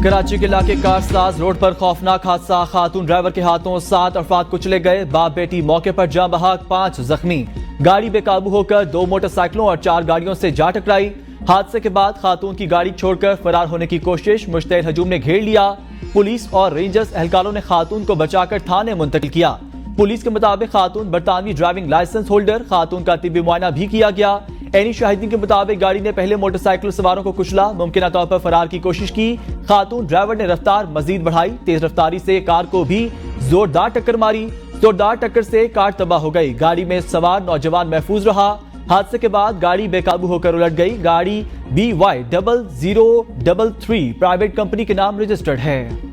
कराची के इलाके कारसाज रोड पर खौफनाक हादसा, खातून ड्राइवर के हाथों 7 अफराद कुचले गए, बाप बेटी मौके पर जान बहक, 5 जख्मी। गाड़ी बेकाबू होकर 2 मोटरसाइकिलों और 4 गाड़ियों से जा टकराई। हादसे के बाद खातून की गाड़ी छोड़कर फरार होने की कोशिश, मुश्तइल हजूम ने घेर लिया। पुलिस और रेंजर्स एहलकारों ने खातून को बचाकर थाने मुंतकिल किया। पुलिस के मुताबिक खातून बरतानवी ड्राइविंग लाइसेंस होल्डर, खातून का तिब्बी मुआयना भी किया गया। एनी शाहिदीन के मुताबिक गाड़ी ने पहले मोटरसाइकिल सवारों को कुचला, मुमकिन तौर पर फरार की कोशिश की। खातून ड्राइवर ने रफ्तार मजीद बढ़ाई, तेज रफ्तारी से कार को भी जोरदार टक्कर मारी। जोरदार टक्कर से कार तबाह हो गई। गाड़ी में सवार नौजवान महफूज रहा। हादसे के बाद गाड़ी बेकाबू होकर उलट गई। गाड़ी BY0033 प्राइवेट कंपनी के नाम रजिस्टर्ड है।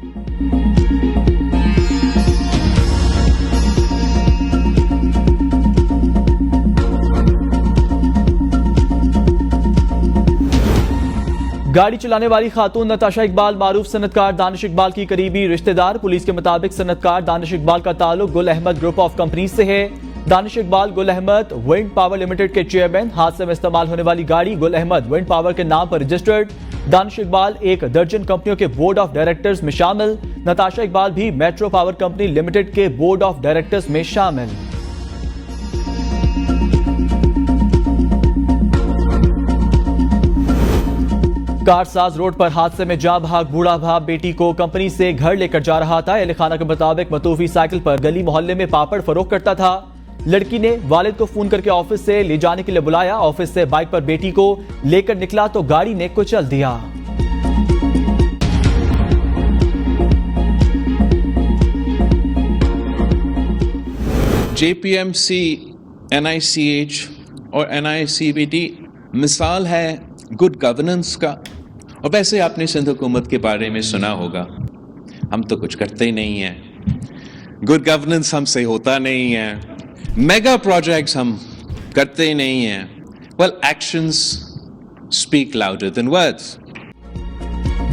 गाड़ी चलाने वाली खातून नताशा इकबाल मारूफ सनतकार दानिश इकबाल की करीबी रिश्तेदार। पुलिस के मुताबिक सनतकार दानिश इकबाल का ताल्लुक Gul Ahmed group of company से है। Danish Iqbal Gul Ahmed wind power limited के चेयरमैन। हादसे में इस्तेमाल होने वाली गाड़ी गुल अहमद विंड पावर के नाम पर रजिस्टर्ड। दानिश इकबाल 1 दर्जन कंपनियों के बोर्ड ऑफ डायरेक्टर्स में शामिल। नताशा इकबाल भी मेट्रो पावर कंपनी लिमिटेड के बोर्ड ऑफ डायरेक्टर्स में शामिल। कारसाज रोड पर हादसे में जान बहक बूढ़ा बाप बेटी को कंपनी से घर लेकर जा रहा था। अहले खाना के मुताबिक मतूफी साइकिल पर गली मोहल्ले में पापड़ फरोख्त करता था। लड़की ने वालिद को फोन करके ऑफिस से ले जाने के लिए बुलाया। ऑफिस से बाइक पर बेटी को लेकर निकला तो गाड़ी ने कुचल दिया। JPMC, NICH और NICVD मिसाल है गुड गवर्नेंस का। और वैसे आपने सिंध हुकूमत के बारे में सुना होगा, हम तो कुछ करते ही नहीं हैं। गुड गवर्नेंस हमसे होता नहीं है, मेगा प्रोजेक्ट्स हम करते ही नहीं हैं। Well, actions speak louder than words.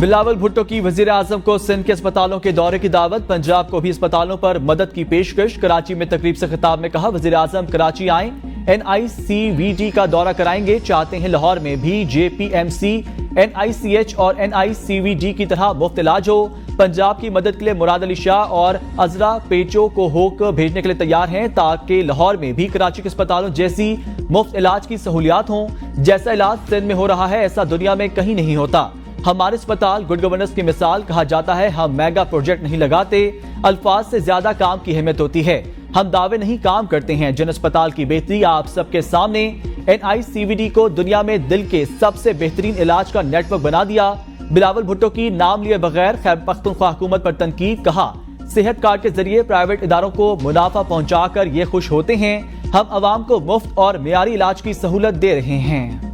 Bilawal Bhutto की वजीर आजम को सिंध के अस्पतालों के दौरे की दावत। पंजाब को भी अस्पतालों पर मदद की पेशकश। कराची में तकरीब से खिताब में कहा, वजीर आजम कराची आए, NICVD का दौरा कराएंगे। चाहते हैं लाहौर में भी JPMC, NICH और NICVD की तरह मुफ्त इलाज हो। पंजाब की मदद के लिए मुराद अली शाह और अजरा पेचो को होक भेजने के लिए तैयार हैं, ताकि लाहौर में भी कराची के अस्पतालों जैसी मुफ्त इलाज की सहूलियात हों। जैसा इलाज सिंध में हो रहा है, ऐसा दुनिया में कहीं नहीं होता। हमारे अस्पताल गुड गवर्नेंस की मिसाल। कहा जाता है हम मेगा प्रोजेक्ट नहीं लगाते, अल्फाज से ज्यादा काम की अहमियत होती है। हम दावे नहीं, काम करते हैं। जन अस्पताल की बेहतरी आप सबके सामने। NICVD को दुनिया में दिल के सबसे बेहतरीन इलाज का नेटवर्क बना दिया। बिलावल भुट्टो की नाम लिए बगैर खैबर पख्तूनख्वा हुकूमत पर तनकीद। कहा, सेहत कार्ड के जरिए प्राइवेट इदारों को मुनाफा पहुंचाकर ये खुश होते हैं। हम अवाम को मुफ्त और मियारी इलाज की सहूलत दे रहे हैं।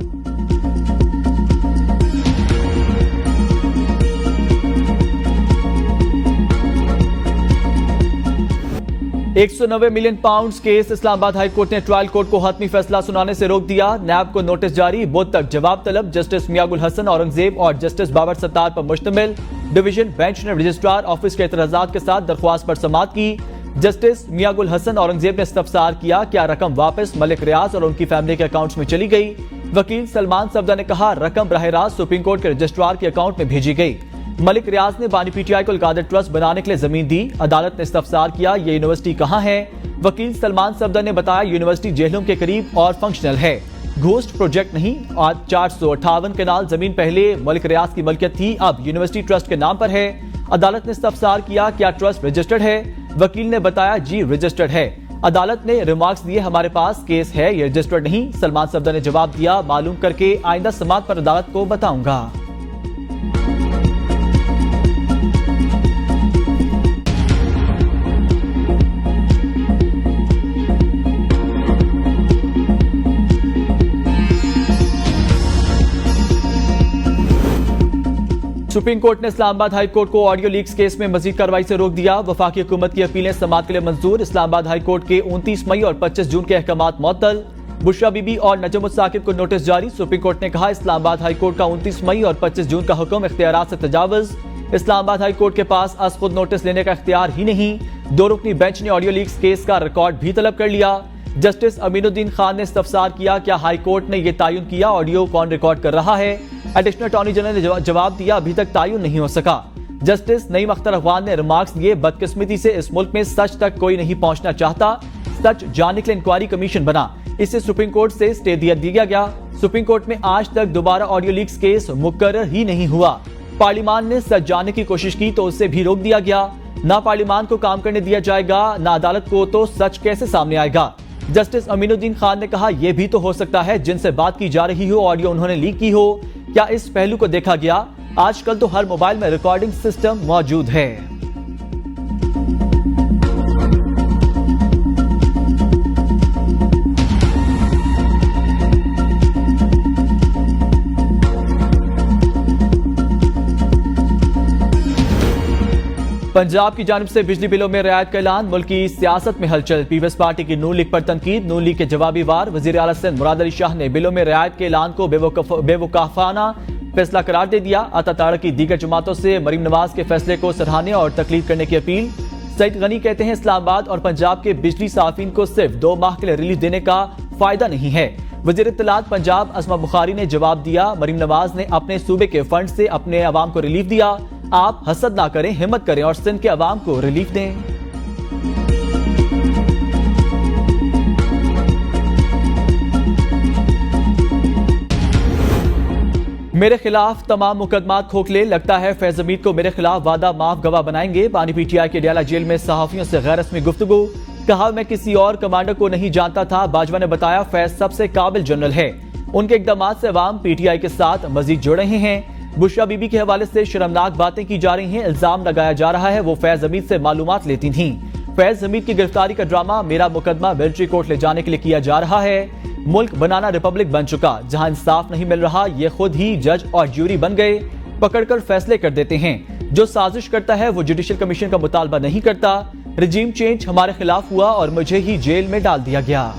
190 million pound case. Islamabad high court ने ट्रायल कोर्ट को हतमी फैसला सुनाने से रोक दिया। नैब को नोटिस जारी, बुध तक जवाब तलब। जस्टिस मियां गुल हसन औरंगजेब और जस्टिस बाबर सत्तार पर मुश्तमिल डिवीजन बेंच ने रजिस्ट्रार ऑफिस के एतराजात के साथ दरख्वास्त पर समाअत की। जस्टिस मियां गुल हसन औरंगजेब ने इस्तफसार किया, क्या रकम वापस मलिक रियाज और उनकी फैमिली के अकाउंट्स में चली गई। वकील सलमान सफदा ने कहा, रकम बराह रास्त सुप्रीम कोर्ट के रजिस्ट्रार के अकाउंट में भेजी गई। मलिक रियाज ने बानी PTI को अलकादर ट्रस्ट बनाने के लिए जमीन दी। अदालत ने इस्तफसार किया, ये यूनिवर्सिटी कहां है। वकील सलमान सफदा ने बताया, यूनिवर्सिटी जेहलुम के करीब और फंक्शनल है, घोस्ट प्रोजेक्ट नहीं। आज 458 कनाल जमीन पहले मलिक रियाज की मलकियत थी, अब यूनिवर्सिटी ट्रस्ट के नाम पर है। अदालत ने इस्तफसार किया, क्या ट्रस्ट रजिस्टर्ड है। वकील ने बताया, जी रजिस्टर्ड है। अदालत ने रिमार्क्स दिए, हमारे पास केस है, ये रजिस्टर्ड नहीं। सलमान सफदा ने जवाब दिया, मालूम करके आइंदा समाअत पर अदालत को बताऊंगा। सुप्रीम कोर्ट ने इस्लामाबाद हाई कोर्ट को ऑडियो लीक्स केस में मजीद कार्रवाई से रोक दिया। वफाकी हुकूमत की अपीलें समाअत के लिए मंजूर। इस्लामाबाद हाई कोर्ट के 29 मई और 25 जून के अहकामात मुअत्तल। बुशरा बीबी और नजम साकिब को नोटिस जारी। सुप्रीम कोर्ट ने कहा, इस्लामाबाद हाई कोर्ट का 29 मई और 25 जून का हुक्म इख्तियारात से तजावुज। इस्लामाबाद हाई कोर्ट के पास आज खुद नोटिस लेने का इख्तियार ही नहीं। 2 रुकनी बेंच ने ऑडियो लीक्स केस का रिकॉर्ड भी तलब कर लिया। जस्टिस अमीनुद्दीन खान ने इस्तफसार किया, क्या हाई कोर्ट ने यह तयन किया ऑडियो कौन रिकॉर्ड कर रहा है। एडिशनल अटॉर्नी जनरल ने जवाब दिया, अभी तक तयन नहीं हो सका। जस्टिस नईम अख्तर अफगान ने रिमार्क्स दिए, बदकिस्मती से इस मुल्क में सच तक कोई नहीं पहुंचना चाहता, सच जानने के लिए इंक्वायरी कमीशन बना, इसे सुप्रीम कोर्ट से स्टे दिया गया। सुप्रीम कोर्ट में आज तक दोबारा ऑडियो लीक्स केस मुकर्रर ही नहीं हुआ। पार्लियामान ने सच जानने की कोशिश की तो उसे भी रोक दिया गया। ना पार्लियामान को काम करने दिया जाएगा, ना अदालत को, तो सच कैसे सामने आएगा। जस्टिस अमीनुद्दीन खान ने कहा, यह भी तो हो सकता है जिनसे बात की जा रही हो ऑडियो उन्होंने लीक की हो। क्या इस पहलू को देखा गया? आजकल तो हर मोबाइल में रिकॉर्डिंग सिस्टम मौजूद है। पंजाब की जानिब से बिजली बिलों में रियायत का ऐलान, मुल्क की सियासत में हलचल। पीपल्स पार्टी की नून लीग पर तनकीद, नून लीग के जवाबी वार। वजीर आला सिंध मुराद अली शाह ने बिलों में रियायत के ऐलान को बेवकूफाना फैसला करार दे दिया। अता ताड़ की दीगर जमातों से मरीम नवाज के फैसले को सराहने और तकलीद करने की अपील। सईद गनी कहते हैं, इस्लामाबाद और पंजाब के बिजली साफिन को सिर्फ 2 माह के लिए रिलीफ देने का फायदा नहीं है। वजीर इत्तलात पंजाब असमा बुखारी ने जवाब दिया, मरीम नवाज ने अपने सूबे के फंड से अपने अवाम को रिलीफ दिया। आप हसद ना करें, हिम्मत करें और सिंध के अवाम को रिलीफ दें। मेरे खिलाफ तमाम मुकदमात खोखले, लगता है फैज हमीद को मेरे खिलाफ वादा माफ गवाह बनाएंगे। बानी पीटीआई के डियाला जेल में सहाफियों से गैर रस्मी गुफ्तगू, कहा मैं किसी और कमांडर को नहीं जानता था। बाजवा ने बताया, फैज सबसे काबिल जनरल है, उनके इकदाम से अवाम पीटीआई के साथ मजीद जुड़ रहे हैं। बुशरा बीबी के हवाले से शर्मनाक बातें की जा रही हैं, इल्जाम लगाया जा रहा है वो फैज हमीद से मालूमात लेती थीं। फैज हमीद की गिरफ्तारी का ड्रामा मेरा मुकदमा मिलिट्री कोर्ट ले जाने के लिए किया जा रहा है। मुल्क बनाना रिपब्लिक बन चुका, जहां इंसाफ नहीं मिल रहा, ये खुद ही जज और ज्यूरी बन गए, पकड़कर फैसले कर देते हैं। जो साजिश करता है वो जुडिशियल कमीशन का मुतालबा नहीं करता। रिजीम चेंज हमारे खिलाफ हुआ और मुझे ही जेल में डाल दिया गया।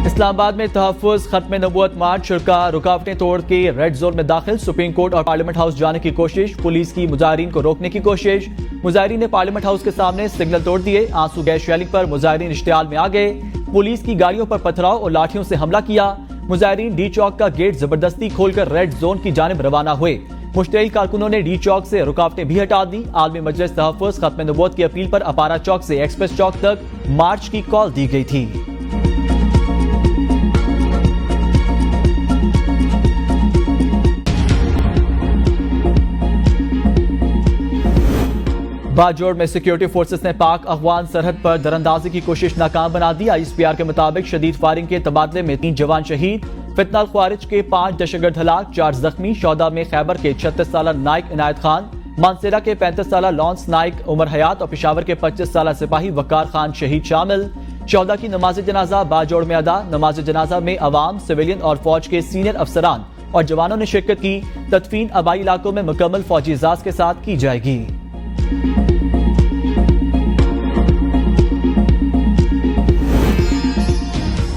इस्लामाबाद में तहफ़्फ़ुज़ खत्म नबूवत मार्च, शुरका रुकावटें तोड़ के रेड जोन में दाखिल। सुप्रीम कोर्ट और पार्लियामेंट हाउस जाने की कोशिश, पुलिस की मुजाहिरीन को रोकने की कोशिश। मुजाहिरीन ने पार्लियामेंट हाउस के सामने सिग्नल तोड़ दिए। आंसू गैस शेलिंग पर मुजाहिरीन इश्तियाल में आ गए। पुलिस की गाड़ियों पर पथराव और लाठियों से हमला किया। मुजाहिरीन डी चौक का गेट जबरदस्ती खोलकर रेड जोन की जानिब रवाना हुए। मुश्तइल कारकुनों ने डी चौक से रुकावटें भी हटा दी। आलमी मजलिस तहफ़्फ़ुज़ खत्म नबूवत की अपील पर अपारा चौक से एक्सप्रेस चौक तक मार्च की कॉल दी गई थी। बाजोड़ में सिक्योरिटी फोर्सेस ने पाक अफगान सरहद पर दरअंदाजी की कोशिश नाकाम बना दी। ISPR के मुताबिक शदीद फायरिंग के तबादले में 3 जवान शहीद, फितनाल ख्वारिज के 5 दहशतगर्द हलाक, 4 जख्मी। शौदा में खैबर के 36 साल नाइक इनायत खान, मानसेरा के 35 साल लॉन्स नाइक उमर हयात और पेशावर के 25 साल सिपाही वकार खान शहीद शामिल। शौदा की नमाज जनाजा बाजोड़ में अदा। नमाज जनाजा में अवाम, सिविलियन और फौज के सीनियर अफसरान और जवानों ने शिरकत की। तदफीन आबाई इलाकों में मुकम्मल फौजी इजाज के साथ की जाएगी।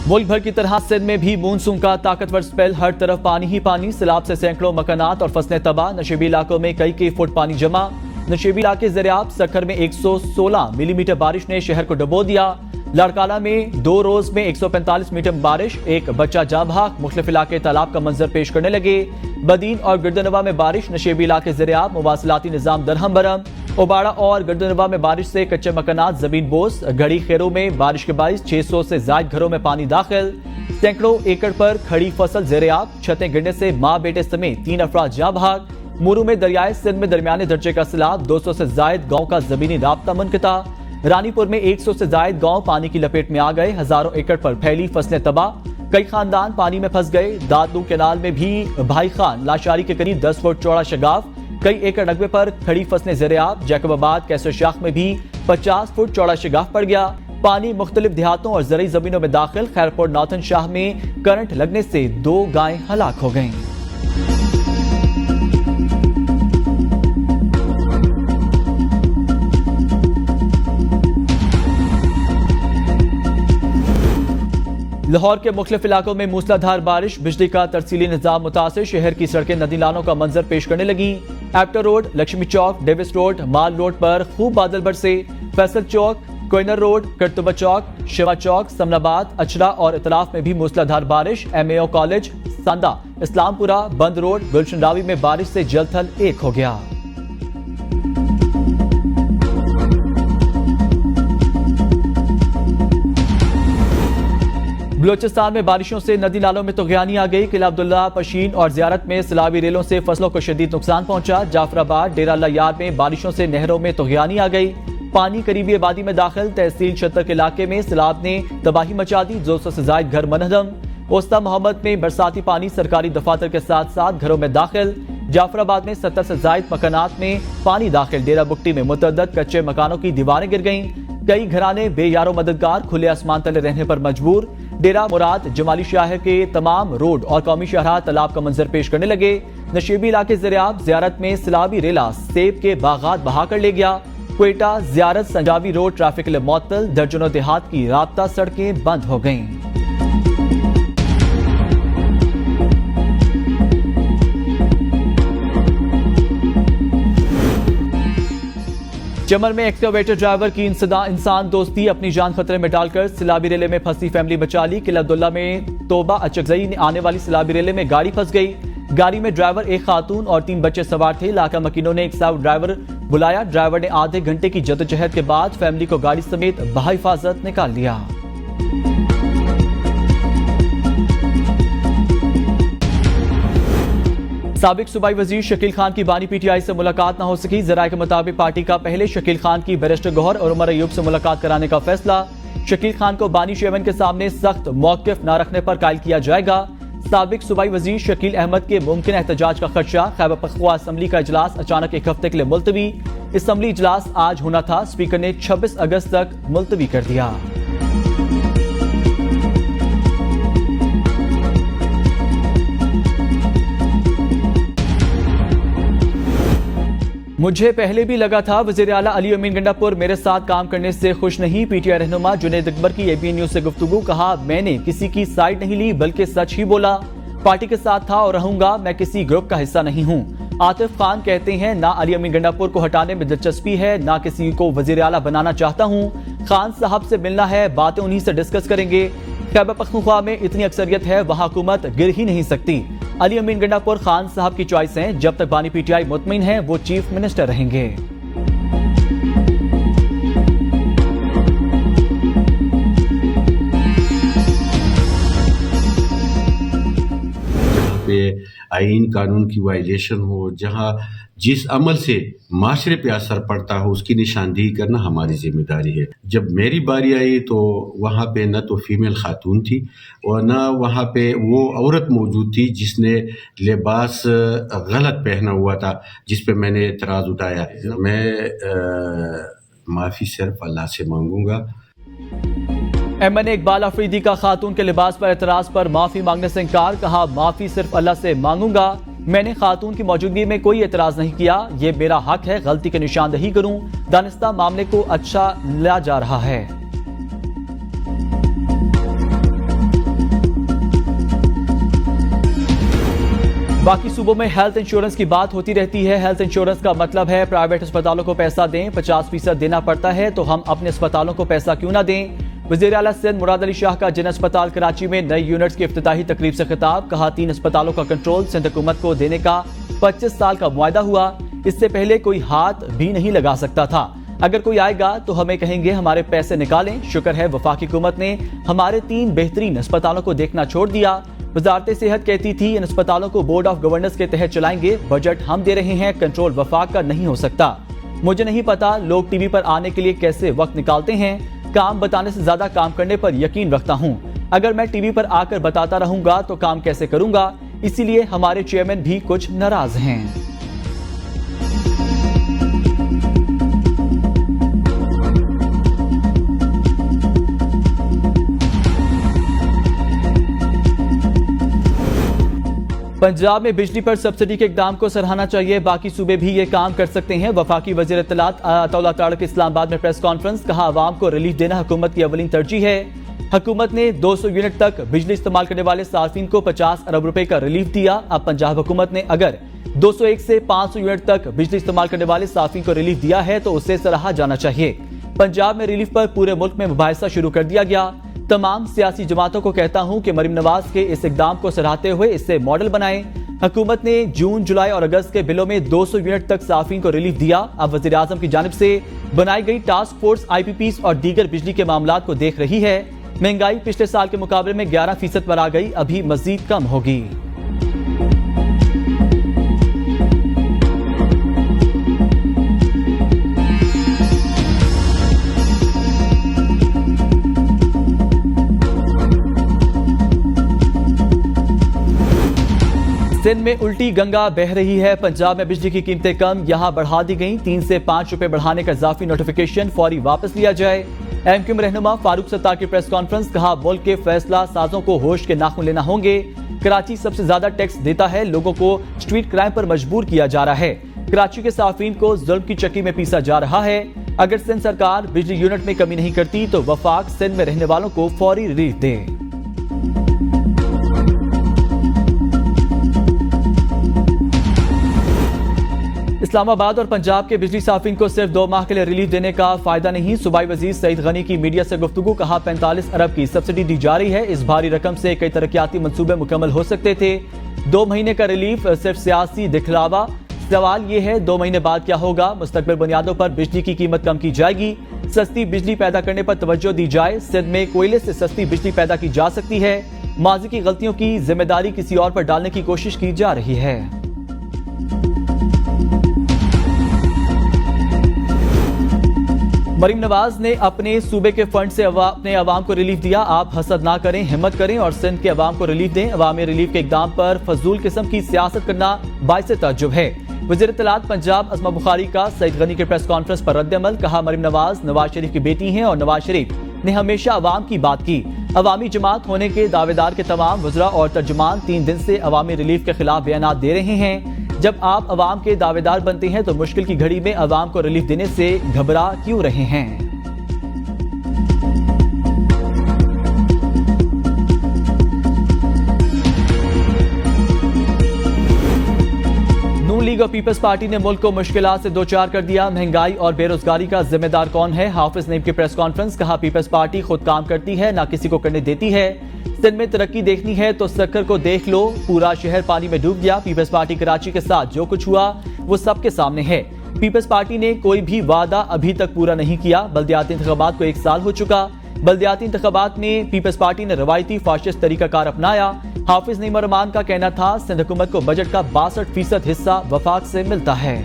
मुल्क भर की तरह सिंध में भी मानसून का ताकतवर स्पेल, हर तरफ पानी ही पानी। सैलाब से सैकड़ों मकानात और फसलें तबाह। नशेबी इलाकों में कई फुट पानी जमा। नशेबी इलाके ज़रियाब सखर में 116 मिलीमीटर बारिश ने शहर को डुबो दिया। लाड़काला में 2 रोज में 145 मीटर बारिश, एक बच्चा जाँ बहक। मुख्तलिफ इलाके तालाब का मंजर पेश करने लगे। बदीन और गिरदनवा में बारिश, नशेबी इलाके ज़रियाब, मुवासलाती निज़ाम दरहम बरम। उबाड़ा और गिरदनवा में बारिश से कच्चे मकानात जमीन बोस। घड़ी खैरों में बारिश के बाइस 600 से ज्यादा घरों में पानी दाखिल। सैकड़ों एकड़ पर खड़ी फसल ज़ेरे-आब। छतें गिरने से माँ बेटे समेत 3 अफराद जाँ बहक। मुरू में दरियाए सिंध में दरमियाने दर्जे का सैलाब, 200 से ज्यादा गाँव का जमीनी राब्ता मुनक़ता। रानीपुर में 100 से ज्यादा गाँव पानी की लपेट में आ गए। हजारों एकड़ पर फैली फसलें तबाह, कई खानदान पानी में फंस गए। दादू कैनाल में भी भाई खान लाशारी के करीब 10 फुट चौड़ा शगाफ, कई एकड़ रकबे पर खड़ी फसलें ज़ेरे-आब। जैकबाबाद कैसर शाख में भी 50 फुट चौड़ा शगाफ पड़ गया। पानी मुख्तलिफ देहातों और ज़रई ज़मीनों में दाखिल। खैरपुर नौतन शाह में करंट लगने से 2 गायें हलाक हो गईं। लाहौर के मुख्तलिफ इलाकों में मूसलाधार बारिश, बिजली का तरसीली निजाम मुतासिर, शहर की सड़कें नदी नालों का मंजर पेश करने लगी। एप्टर रोड, लक्ष्मी चौक, डेविस रोड, माल रोड पर खूब बादल बरसे। फैसल चौक, कोयनर रोड, करतुबा चौक, शिवा चौक, समनाबाद, अचरा और इतलाफ में भी मूसलाधार बारिश। MAO कॉलेज, सांदा, इस्लामपुरा, बंद रोड, गुलशन रावी में बारिश से जल थल एक हो गया। बलूचिस्तान में बारिशों से नदी नालों में तुगयानी आ गई। किला अब्दुल्ला, पशीन और जियारत में सैलाबी रेलों से फसलों को शदीद नुकसान पहुंचा। जाफराबाद, डेरा अल्लाह यार में बारिशों से नहरों में तुगयानी आ गई। पानी करीबी आबादी में दाखिल। तहसील छतर के इलाके में सैलाब ने तबाही मचा दी, 200 से जायद घर मनहदम। ओस्ता मोहम्मद में बरसाती पानी सरकारी दफातर के साथ साथ घरों में दाखिल। जाफराबाद में 70 से जायद मकानात में पानी दाखिल। डेरा बुक्टी में मुतअद्दिद कच्चे मकानों की दीवारें गिर गईं। कई घराने बेयारो मददगार खुले आसमान तले रहने पर मजबूर। डेरा मुराद, जमाली शहर के तमाम रोड और कौमी शाहराह तालाब का मंजर पेश करने लगे। नशीबी इलाके ज़रियाब, जियारत में सैलाबी रेला सेब के बागात बहा कर ले गया। क्वेटा, जियारत, संजावी रोड ट्रैफिक के लिए मुअत्तल। दर्जनों देहात की राब्ता सड़कें बंद हो गईं। चमन में एक्सकावेटर ड्राइवर की इंसान दोस्ती अपनी जान खतरे में डालकर सैलाबी रेले में फंसी फैमिली बचा ली। किला अब्दुल्ला में तोबा अचकजई ने आने वाली सैलाबी रेले में गाड़ी फंस गई। गाड़ी में ड्राइवर, एक खातून और 3 बच्चे सवार थे। इलाका मकीनों ने एक साउथ ड्राइवर बुलाया। ड्राइवर ने आधे घंटे की जद्दोजहद के बाद फैमिली को गाड़ी समेत बहिफाजत निकाल लिया। साबिक सूबाई वजीर शकील खान की बानी PTI से मुलाकात न हो सकी। जराये के मुताबिक पार्टी का पहले शकील खान की बैरिस्टर गौहर और उमर अयूब से मुलाकात कराने का फैसला। शकील खान को बानी चेयरमैन के सामने सख्त मौकिफ न रखने पर कायल किया जाएगा। साबिक सूबाई वजीर शकील अहमद के मुमकिन एहतजाज का खदशा। खैबर पख्तूनख्वा असम्बली का इजलास अचानक एक हफ्ते के लिए मुलतवी। असम्बली इजलास आज होना था, स्पीकर ने 26 अगस्त तक मुलतवी कर दिया। मुझे पहले भी लगा था वज़ीर आला अली अमीन गंडापुर मेरे साथ काम करने से खुश नहीं। PTI रहनुमा जुनैद अकबर की ABN न्यूज से गुफ्तगू। कहा, मैंने किसी की साइड नहीं ली बल्कि सच ही बोला। पार्टी के साथ था और रहूंगा, मैं किसी ग्रुप का हिस्सा नहीं हूं। आतिफ खान कहते हैं, ना अली अमीन गंडापुर को हटाने में दिलचस्पी है, ना किसी को वज़ीर आला बनाना चाहता हूं। खान साहब से मिलना है, बातें उन्हीं से डिस्कस करेंगे। खैबर पख्तूनख्वा में इतनी अक्सरियत है, वहां हुकूमत गिर ही नहीं सकती। अली अमीन गंडापुर खान साहब की चॉइस है। जब तक बानी PTI मुतमिन है, वो चीफ मिनिस्टर रहेंगे। पे आईन कानून की वायलेशन हो, जहां जिस अमल से माशरे पे असर पड़ता हो, उसकी निशानदेही करना हमारी जिम्मेदारी है। जब मेरी बारी आई तो वहाँ पे न तो फीमेल खातून थी और न वहाँ पे वो औरत मौजूद थी जिसने लिबास गलत पहना हुआ था, जिस पे मैंने एतराज़ उठाया। मैं माफ़ी सिर्फ अल्लाह से मांगूंगा। MNA इकबाल अफरीदी का खातून के लिबास पर एतराज पर माफी मांगने से इनकार। कहा, माफी सिर्फ अल्लाह से मांगूंगा, मैंने खातून की मौजूदगी में कोई एतराज नहीं किया। ये मेरा हक है, गलती की निशानदही करूं। दानिस्ता मामले को अच्छा लिया जा रहा है। बाकी सूबों में हेल्थ इंश्योरेंस की बात होती रहती है। हेल्थ इंश्योरेंस का मतलब है प्राइवेट अस्पतालों को पैसा दें। 50% देना पड़ता है, तो हम अपने अस्पतालों को पैसा क्यों ना दें। वज़ीर आला सिंध मुराद अली शाह का जिन अस्पताल कराची में नई यूनिट्स की इफ्तिताही तकरीब से खिताब। कहा, 3 अस्पतालों का कंट्रोल सिंध हुकूमत को देने का 25 साल का मुआहदा हुआ। इससे पहले कोई हाथ भी नहीं लगा सकता था। अगर कोई आएगा तो हमें कहेंगे हमारे पैसे निकालें। शुक्र है वफाकी हुकूमत ने हमारे 3 बेहतरीन अस्पतालों को देखना छोड़ दिया। वजारत सेहत कहती थी इन अस्पतालों को बोर्ड ऑफ गवर्नर्स के तहत चलाएंगे। बजट हम दे रहे हैं, कंट्रोल वफाक का नहीं हो सकता। मुझे नहीं पता लोग टीवी पर आने के लिए कैसे वक्त निकालते हैं। काम बताने से ज्यादा काम करने पर यकीन रखता हूं। अगर मैं टीवी पर आकर बताता रहूंगा तो काम कैसे करूंगा। इसीलिए हमारे चेयरमैन भी कुछ नाराज हैं। पंजाब में बिजली पर सब्सिडी के इकदाम को सराहना चाहिए। बाकी सूबे भी ये काम कर सकते हैं। वफाकी वज़ीर इत्तलात अताउल्लाह तारिक इस्लामाबाद में प्रेस कॉन्फ्रेंस। कहा, आवाम को रिलीफ देना हुकूमत की अवलीन तरजीह है। हुकूमत ने 200 यूनिट तक बिजली इस्तेमाल करने वाले सार्फिन को 50 अरब रुपए का रिलीफ दिया। अब पंजाब हुकूमत ने अगर 201 से 500 यूनिट तक बिजली इस्तेमाल करने वाले सार्फिन को रिलीफ दिया है तो उसे सराहा जाना चाहिए। पंजाब में रिलीफ पर पूरे मुल्क में मुबाहिसा शुरू कर दिया गया। तमाम सियासी जमातों को कहता हूं कि मरीम नवाज के इस इकदाम को सराहते हुए इससे मॉडल बनाएं। हुकूमत ने जून, जुलाई और अगस्त के बिलों में 200 यूनिट तक सार्फिन को रिलीफ दिया। अब वजीर आजम की जानिब से बनाई गई टास्क फोर्स IPPs और दीगर बिजली के मामलात को देख रही है। महंगाई पिछले साल के मुकाबले में 11% पर आ गई, अभी मजीद कम होगी। सिंध में उल्टी गंगा बह रही है। पंजाब में बिजली की कीमतें कम, यहां बढ़ा दी गई। 3 से 5 रुपए बढ़ाने का इजाफी नोटिफिकेशन फौरी वापस लिया जाए। MQM रहनुमा फारूक सत्तार की प्रेस कॉन्फ्रेंस, कहा मुल्क के फैसला साजों को होश के नाखून लेना होंगे। कराची सबसे ज्यादा टैक्स देता है, लोगों को स्ट्रीट क्राइम पर मजबूर किया जा रहा है। कराची के साफिन को जुल्म की चक्की में पीसा जा रहा है। अगर सिंध सरकार बिजली यूनिट में कमी नहीं करती तो वफाक सिंध में रहने वालों को फौरी रिलीफ दे। इस्लामाबाद और पंजाब के बिजली साफिन को सिर्फ 2 माह के लिए रिलीफ देने का फायदा नहीं। सूबाई वजीर सईद गनी की मीडिया से गुफ्तगू, कहा 45 अरब की सब्सिडी दी जा रही है। इस भारी रकम से कई तरक्याती मंसूबे मुकम्मल हो सकते थे। 2 महीने का रिलीफ सिर्फ सियासी दिखलावा। सवाल यह है 2 महीने बाद क्या होगा। मुस्तकबिल बुनियादों पर बिजली की कीमत कम की जाएगी। सस्ती बिजली पैदा करने पर तवज्जो दी जाए। सिंध में कोयले से सस्ती बिजली पैदा की जा सकती है। माजी की गलतियों की जिम्मेदारी किसी और पर डालने की कोशिश की जा रही है। मरीम नवाज ने अपने सूबे के फंड से अपने अवाम को रिलीफ दिया। आप हसद ना करें, हिम्मत करें और सिंध के अवाम को रिलीफ दें। अवामी रिलीफ के इकदाम पर फजूल किस्म की सियासत करना बाइसे ताज्जुब है। वज़ीर इत्तलात पंजाब अस्मा बुखारी का सईद गनी के प्रेस कॉन्फ्रेंस पर रद्द-ए-अमल, कहा मरीम नवाज नवाज शरीफ की बेटी हैं और नवाज शरीफ ने हमेशा अवाम की बात की। अवामी जमात होने के दावेदार के तमाम वज़रा और तर्जुमान 3 दिन से अवामी रिलीफ के खिलाफ बयानात दे रहे हैं। जब आप अवाम के दावेदार बनते हैं तो मुश्किल की घड़ी में अवाम को रिलीफ देने से घबरा क्यों रहे हैं। नून लीग और पीपल्स पार्टी ने मुल्क को मुश्किलात से दो चार कर दिया। महंगाई और बेरोजगारी का जिम्मेदार कौन है। हाफिज नईम की प्रेस कॉन्फ्रेंस, कहा पीपल्स पार्टी खुद काम करती है, ना किसी को करने देती है। सिंध में तरक्की देखनी है तो सक्कर को देख लो, पूरा शहर पानी में डूब गया। पीपल्स पार्टी कराची के साथ जो कुछ हुआ वो सबके सामने है। पीपल्स पार्टी ने कोई भी वादा अभी तक पूरा नहीं किया। बल्दियाती इंतखाबात को 1 साल हो चुका। बल्दियाती इंतखाबात में पीपल्स पार्टी ने रवायती फाशिस्ट तरीकाकार अपनाया। हाफिज नईम रहमान का कहना था सिंध हुकूमत को बजट का 62% हिस्सा वफाक से मिलता है।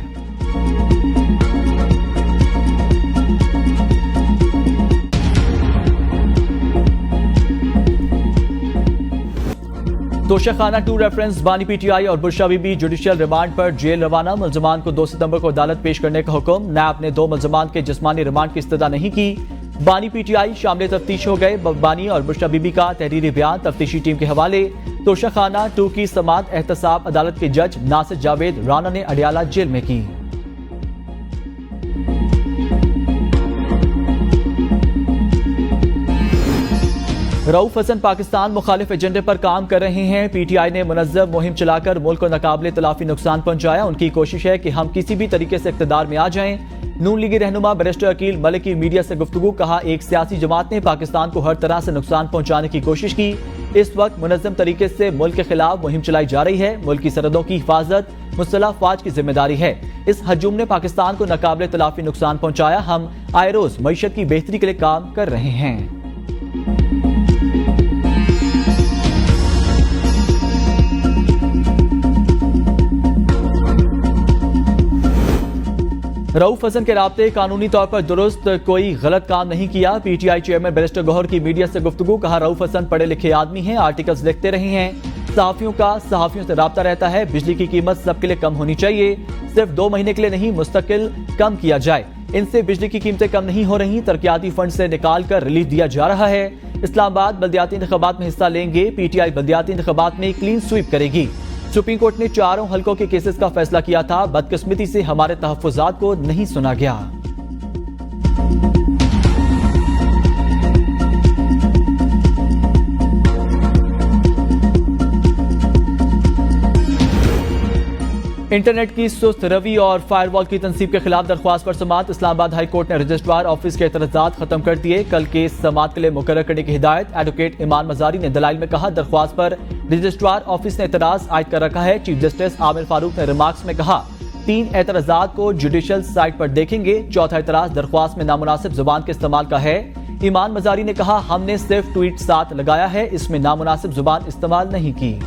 तोशाखाना 2 रेफरेंस बानी PTI और बुरशा बीबी जुडिशियल रिमांड पर जेल रवाना। मुलजमान को 2 सितंबर को अदालत पेश करने का हुक्म। नैब ने 2 मुलजमान के जिस्मानी रिमांड की इस्तदा नहीं की। बानी PTI शामिल तफ्तीश हो गए। बानी और बुरशा बीबी का तहरीरी बयान तफ्तीशी टीम के हवाले। तोशाखाना 2 की समाअत एहतसाब अदालत के जज नासिर जावेद राना ने अडियाला जेल में की। रऊफ हसन पाकिस्तान मुखालिफ एजेंडे पर काम कर रहे हैं। PTI ने मुनज़्ज़म मुहिम चलाकर मुल्क को नाकाबिले तलाफी नुकसान पहुंचाया। उनकी कोशिश है कि हम किसी भी तरीके से इक़्तिदार में आ जाएं। नून लीगी रहनुमा बैरिस्टर अकील मलिक की मीडिया से गुफ्तगू, कहा एक सियासी जमात ने पाकिस्तान को हर तरह से नुकसान पहुंचाने की कोशिश की। इस वक्त मुनज़्ज़म तरीके से मुल्क के खिलाफ मुहिम चलाई जा रही है। मुल्क की सरहदों की हिफाजत मुसल्लह फौज की जिम्मेदारी है। इस हजूम ने पाकिस्तान को नाकाबिले तलाफी नुकसान पहुंचाया। हम आए रोज मईशत की बेहतरी के लिए काम कर रहे हैं। रऊफ हसन के राब्ते कानूनी तौर पर दुरुस्त, कोई गलत काम नहीं किया। PTI चेयरमैन बैरिस्टर गौहर की मीडिया से गुफ्तगू, कहा रऊफ हसन पढ़े लिखे आदमी हैं, आर्टिकल्स लिखते रहे हैं। सहाफियों का सहाफियों से राब्ता रहता है। बिजली की कीमत सबके लिए कम होनी चाहिए, सिर्फ 2 महीने के लिए नहीं, मुस्तकिल कम किया जाए। इनसे बिजली की कीमतें कम नहीं हो रही। तरक्याती फंड से निकाल कर रिलीफ दिया जा रहा है। इस्लामाबाद बल्दियाती इंतखाबात में हिस्सा लेंगे। PTI बल्दियाती इंतखाबात में क्लीन स्वीप करेगी। सुप्रीम कोर्ट ने 4 हलकों के केसेस का फैसला किया था। बदकिस्मती से हमारे तहफ्फुजात को नहीं सुना गया। इंटरनेट की सुस्त रवि और फायरवॉल की तनसीब के खिलाफ दरख्वास्त पर समाअत। इस्लामाबाद हाई कोर्ट ने रजिस्ट्रार ऑफिस के एतराजात खत्म कर दिए। कल केस समाअत के लिए मुकर्रर करने की हिदायत। एडवोकेट ईमान मजारी ने दलाइल में कहा, दरख्वास्त पर रजिस्ट्रार ऑफिस ने एतराज आयद कर रखा है। चीफ जस्टिस आमिर फारूक ने रिमार्क्स में कहा, 3 एतराजात को जुडिशल साइट पर देखेंगे। चौथा एतराज दरख्वास्त में नामुनासिब जुबान के इस्तेमाल का है। ईमान मजारी ने कहा, हमने सिर्फ ट्वीट साथ लगाया है, इसमें नामुनासिब जुबान इस्तेमाल नहीं की।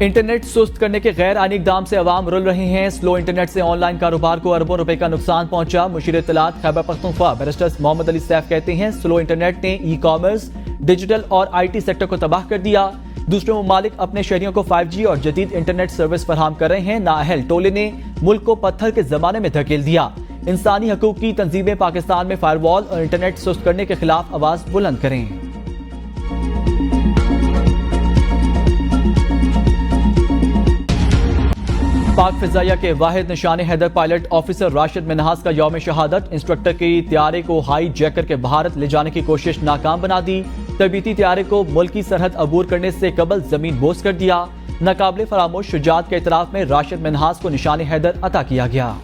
इंटरनेट सुस्त करने के गैर आईनी इक़दाम से अवाम रुल रहे हैं। स्लो इंटरनेट से ऑनलाइन कारोबार को अरबों रुपए का नुकसान पहुंचा। मुशीर इत्तलात खैबर पख्तूनख्वा बैरिस्टर मोहम्मद अली सैफ कहते हैं, स्लो इंटरनेट ने ई कॉमर्स, डिजिटल और IT सेक्टर को तबाह कर दिया। दूसरे ममालिक अपने शहरियों को 5G और जदीद इंटरनेट सर्विस फराहम कर रहे हैं। नाअहल टोले ने मुल्क को पत्थर के जमाने में धकेल दिया। इंसानी हकूक की तंजीमें पाकिस्तान में फायरवॉल और इंटरनेट सुस्त करने के खिलाफ आवाज बुलंद करें। पाक फिजाइया के वाहिद निशाने हैदर पायलट ऑफिसर राशिद मिन्हास का यौम शहादत। इंस्ट्रक्टर की त्यारे को हाई जैक करके भारत ले जाने की कोशिश नाकाम बना दी। तरबीती त्यारे को मुल्की सरहद अबूर करने से कबल जमीन बोस कर दिया। नाकाबिले फरामोश शुजात के इतराफ में राशिद मिन्हास को निशाने हैदर अता किया गया।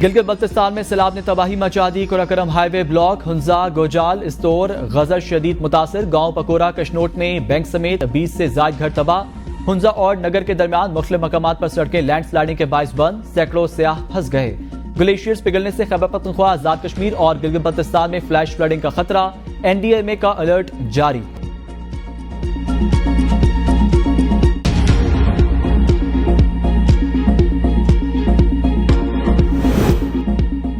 गिलगित बल्तिस्तान में सैलाब ने तबाही मचा दी। कुराकरम हाईवे ब्लॉक, हुंजा, गोजाल, इस्तोर, गजर शदीद मुतासिर। गांव पकोरा कशनोट में बैंक समेत 20 से जायद घर तबाह। हुंजा और नगर के दरमियान मुख्तलिफ मकामात पर सड़कें लैंडस्लाइडिंग के बाइस बंद। सैकड़ों सयाह फंस गए। ग्लेशियर्स पिघलने से खैबर पख्तूनख्वा, आजाद कश्मीर और गिलगित बल्तिस्तान में फ्लैश फ्लडिंग का खतरा। NDMA का अलर्ट जारी।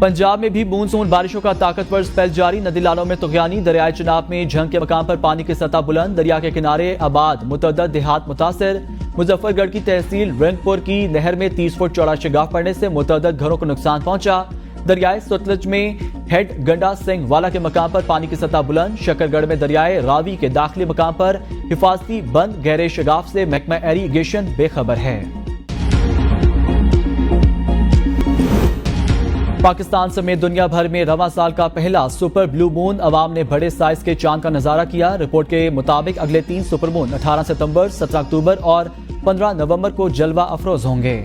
पंजाब में भी मानसून बारिशों का ताकतवर स्पेल जारी। नदी नालों में तुगयानी। दरियाए चिनाब में झंग के मकाम पर पानी की सतह बुलंद। दरिया के किनारे आबाद मुतअद्दिद देहात मुतासिर। मुजफ्फरगढ़ की तहसील रिंगपुर की नहर में 30 फुट चौड़ा शिगाफ पड़ने से मुतअद्दिद घरों को नुकसान पहुंचा। दरियाए सतलज में हेड गंडा सिंह वाला के मकाम पर पानी की सतह बुलंद। शकरगढ़ में दरियाए रावी के दाखिली मकाम पर हिफाजती बंद। गहरे शिगाफ से महकमा इरिगेशन बेखबर है। पाकिस्तान समेत दुनिया भर में रवां साल का पहला सुपर ब्लू मून। अवाम ने बड़े साइज के चांद का नजारा किया। रिपोर्ट के मुताबिक अगले 3 सुपर मून 18 सितंबर, 17 अक्टूबर और 15 नवंबर को जलवा अफरोज होंगे।